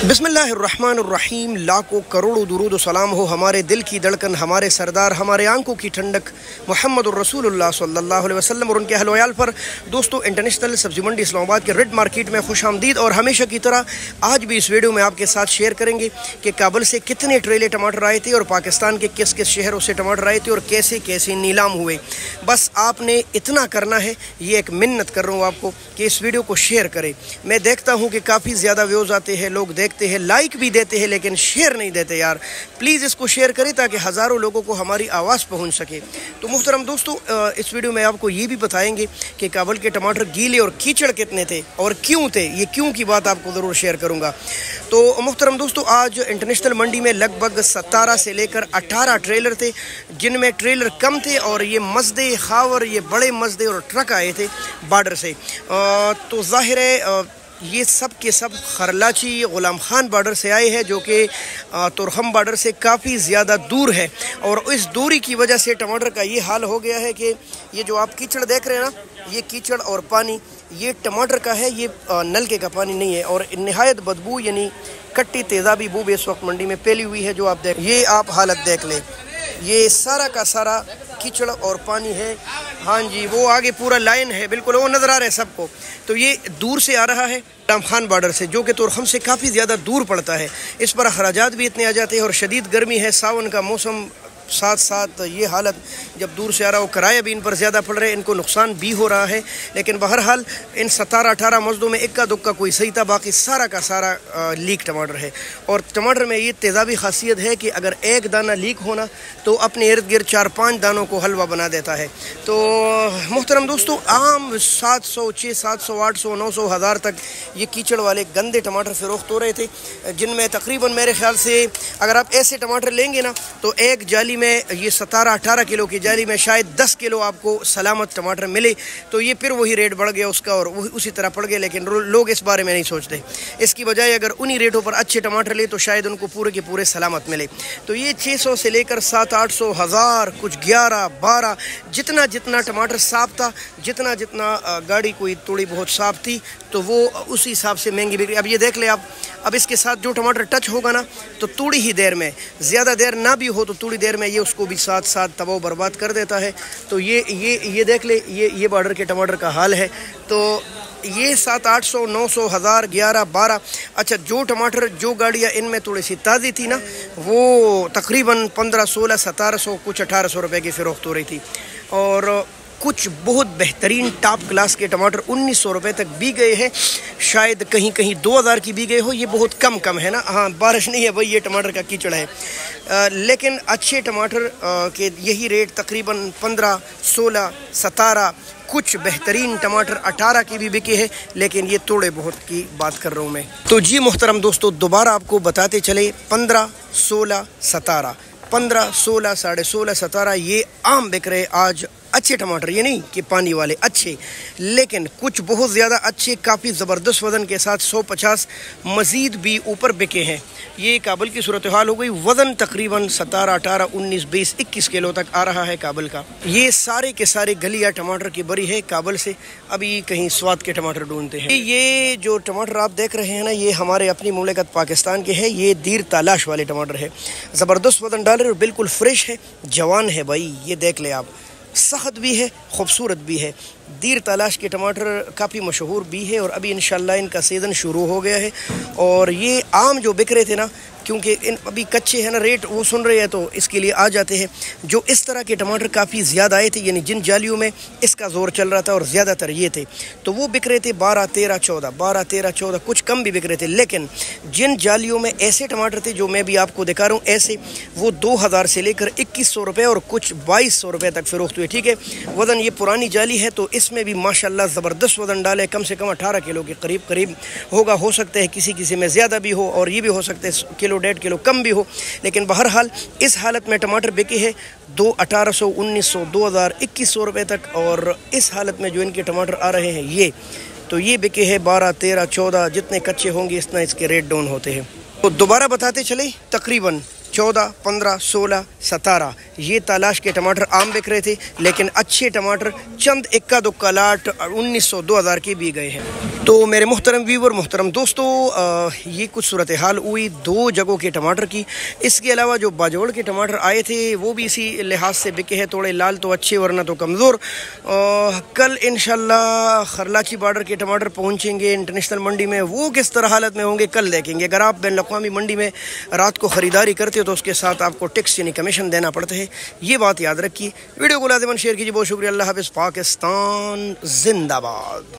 बिस्मिल्लाहिर्रहमानिर्रहीम। लाखों करोड़ों दुरूद सलाम हो हमारे दिल की धड़कन, हमारे सरदार, हमारे आंखों की ठंडक मुहम्मदुर रसूलुल्लाह सल्लल्लाहु अलैहि वसल्लम और उनके अहल व अयाल पर। दोस्तों, इंटरनेशनल सब्जी मंडी इस्लामाबाद के रेड मार्केट में खुश आमदीद। और हमेशा की तरह आज भी इस वीडियो में आपके साथ शेयर करेंगे कि काबुल से कितने ट्रेले टमाटर आए थे और पाकिस्तान के किस किस शहरों से टमाटर आए थे और कैसे कैसे नीलाम हुए। बस आपने इतना करना है, ये एक मिन्नत कर रहा हूँ आपको कि इस वीडियो को शेयर करें। मैं देखता हूँ कि काफ़ी ज़्यादा व्यूज़ आते हैं, लोग देखते हैं, लाइक भी देते हैं, लेकिन शेयर नहीं देते। यार प्लीज़ इसको शेयर करें ताकि हज़ारों लोगों को हमारी आवाज़ पहुँच सके। तो मुहतरम दोस्तों, इस वीडियो में आपको ये भी बताएंगे कि काबुल के टमाटर गीले और कीचड़ कितने थे और क्यों थे। ये क्यों की बात आपको ज़रूर शेयर करूँगा। तो मुहतरम दोस्तों, आज इंटरनेशनल मंडी में लगभग 17 से लेकर 18 ट्रेलर थे, जिनमें ट्रेलर कम थे और ये मजदे खावर, ये बड़े मजदे और ट्रक आए थे बॉर्डर से। तो ज़ाहिर है ये सब के सब खरलाची ग़ुलाम खान बॉर्डर से आए हैं, जो कि तुरखम बॉर्डर से काफ़ी ज़्यादा दूर है। और इस दूरी की वजह से टमाटर का ये हाल हो गया है कि ये जो आप कीचड़ देख रहे हैं ना, ये कीचड़ और पानी ये टमाटर का है, ये नलके का पानी नहीं है। और नहायत बदबू यानी कट्टी तेज़ाबी बू इस वक्त मंडी में फैली हुई है। जो आप देख, ये आप हालत देख लें, ये सारा का सारा कीचड़ और पानी है। हाँ जी, वो आगे पूरा लाइन है, बिल्कुल वो नज़र आ रहा है सबको। तो ये दूर से आ रहा है ग़ुलाम खान बॉर्डर से, जो कि तुरखम से काफ़ी ज़्यादा दूर पड़ता है। इस पर अखराजात भी इतने आ जाते हैं और शदीद गर्मी है, सावन का मौसम, साथ साथ ये हालत जब दूर से आ रहा हो, किराया भी इन पर ज़्यादा पड़ रहा है, इनको नुकसान भी हो रहा है। लेकिन बहरहाल इन 17-18 मजदों में इक्का दुक्का कोई सही था, बाकी सारा का सारा लीक टमाटर है। और टमाटर में ये तेज़ाबी खासियत है कि अगर एक दाना लीक होना तो अपने इर्द गिर्द 4-5 दानों को हलवा बना देता है। तो मुहतरम दोस्तों, आम 700, 600, 700, 800, 900, 1000 तक ये कीचड़ वाले गंदे टमाटर फ़रोख्त हो रहे थे, जिनमें तकरीबन मेरे ख्याल से अगर आप ऐसे टमाटर लेंगे ना तो एक जाली में ये 17-18 किलो की जाली में शायद 10 किलो आपको सलामत टमाटर मिले। तो ये फिर वही रेट बढ़ गया उसका और वही उसी तरह पड़ गया। लेकिन लोग इस बारे में नहीं सोचते। इसकी बजाय अगर उन्हीं रेटों पर अच्छे टमाटर ले तो शायद उनको पूरे के पूरे सलामत मिले। तो ये 600 से लेकर 700-800, 1000, कुछ 11-12, जितना जितना टमाटर साफ था, जितना जितना गाड़ी कोई थोड़ी बहुत साफ थी, तो वो उसी हिसाब से महंगी बिक्री। अब ये देख ले आप, अब इसके साथ जो टमाटर टच होगा ना तो थोड़ी ही देर में, ज़्यादा देर ना भी हो तो थोड़ी देर में ये उसको भी साथ साथ तबाह बर्बाद कर देता है। तो ये देख ले, ये बॉर्डर के टमाटर का हाल है। तो ये 700-800, 900, 1000, 11, 12। अच्छा, जो टमाटर, जो गाड़ियाँ इनमें थोड़ी सी ताज़ी थी ना, वो तकरीबन 1500, 1600, 1700, कुछ 1800 रुपए की फ़रोख्त हो रही थी। और कुछ बहुत बेहतरीन टॉप क्लास के टमाटर 1900 रुपये तक भी गए हैं, शायद कहीं कहीं 2000 की भी गए हो। ये बहुत कम है ना, हाँ बारिश नहीं है भाई, ये टमाटर का कीचड़ है। लेकिन अच्छे टमाटर के यही रेट तकरीबन 15, 16, 17, कुछ बेहतरीन टमाटर 18 की भी बिके हैं। लेकिन ये थोड़े बहुत की बात कर रहा हूँ मैं। तो जी मुहतरम दोस्तों, दोबारा आपको बताते चले, 15, 16, 17, 15, 16, 16.5, 17 ये आम बिक रहे आज अच्छे टमाटर। ये नहीं कि पानी वाले अच्छे, लेकिन कुछ बहुत ज़्यादा अच्छे, काफ़ी ज़बरदस्त वज़न के साथ 150 मज़ीद भी ऊपर बिके हैं। ये काबुल की सूरत हाल हो गई। वज़न तकरीबन 17, 18, 19, 20, 21 किलो तक आ रहा है काबुल का। ये सारे के सारे गलिया टमाटर की बरी है काबुल से। अभी कहीं स्वाद के टमाटर ढूंढते हैं। ये जो टमाटर आप देख रहे हैं ना, ये हमारे अपनी मुमलिकत पाकिस्तान के हैं। ये दीर तालाश वाले टमाटर है, ज़बरदस्त वज़न डाल रहे और बिल्कुल फ्रेश है, जवान है भाई। ये देख ले आप, सख्त भी है, खूबसूरत भी है। दीर तलाश के टमाटर काफ़ी मशहूर भी है और अभी इंशाल्लाह इनका सीज़न शुरू हो गया है। और ये आम जो बिक रहे थे ना, क्योंकि इन अभी कच्चे हैं ना, रेट वो सुन रहे हैं तो इसके लिए आ जाते हैं। जो इस तरह के टमाटर काफ़ी ज़्यादा आए थे, यानी जिन जालियों में इसका ज़ोर चल रहा था और ज़्यादातर ये थे, तो वो बिक रहे थे 12, 13, 14, 12, 13, 14, कुछ कम भी बिक रहे थे। लेकिन जिन जालियों में ऐसे टमाटर थे जो मैं भी आपको दिखा रहा हूँ, ऐसे वो 2000 से लेकर 2100 रुपये और कुछ 2200 रुपये तक फ़रोख्त हुए। ठीक है, वज़न ये पुरानी जाली है तो इसमें भी माशाल्लाह ज़बरदस्त वज़न डाले, कम से कम 18 किलो के करीब होगा। हो सकता है किसी में ज़्यादा भी हो और ये भी हो सकता है किलो 1.5 किलो कम भी हो। लेकिन बहरहाल इस हालत में टमाटर बिके हैं 1800, 1900, 2000, 2100 रुपये तक। और इस हालत में जो इनके टमाटर आ रहे हैं ये, तो ये बिके हैं 12, 13, 14। जितने कच्चे होंगे इतना इसके रेट डाउन होते हैं। तो दोबारा बताते चले, तकरीबन 14, 15, 16, 17 یہ تالاش کے ٹماٹر عام بک رہے تھے، لیکن اچھے ٹماٹر چند اکا دکا لاٹ 1900 2000 کے بھی گئے ہیں۔ تو میرے محترم ویور، محترم دوستو، یہ کچھ صورتحال ہوئی 2 جگہوں کے ٹماٹر کی۔ اس کے علاوہ جو باجوڑ کے ٹماٹر آئے تھے وہ بھی اسی لحاظ سے بکے ہیں، تھوڑے لال تو اچھے ورنہ تو کمزور۔ کل انشاءاللہ خرلاچی بارڈر کے ٹماٹر پہنچیں گے انٹرنیشنل منڈی میں، وہ کس طرح حالت میں ہوں گے کل دیکھیں گے۔ اگر آپ بین الاقوامی منڈی میں رات کو خریداری کرتے ہو تو اس کے ساتھ آپ کو ٹیکس یعنی کمیشن دینا پڑتا ہے، یہ بات یاد رکھیے۔ ویڈیو کو لازماً شیئر کیجیے۔ بہت شکریہ۔ اللہ حافظ۔ پاکستان زندہ باد۔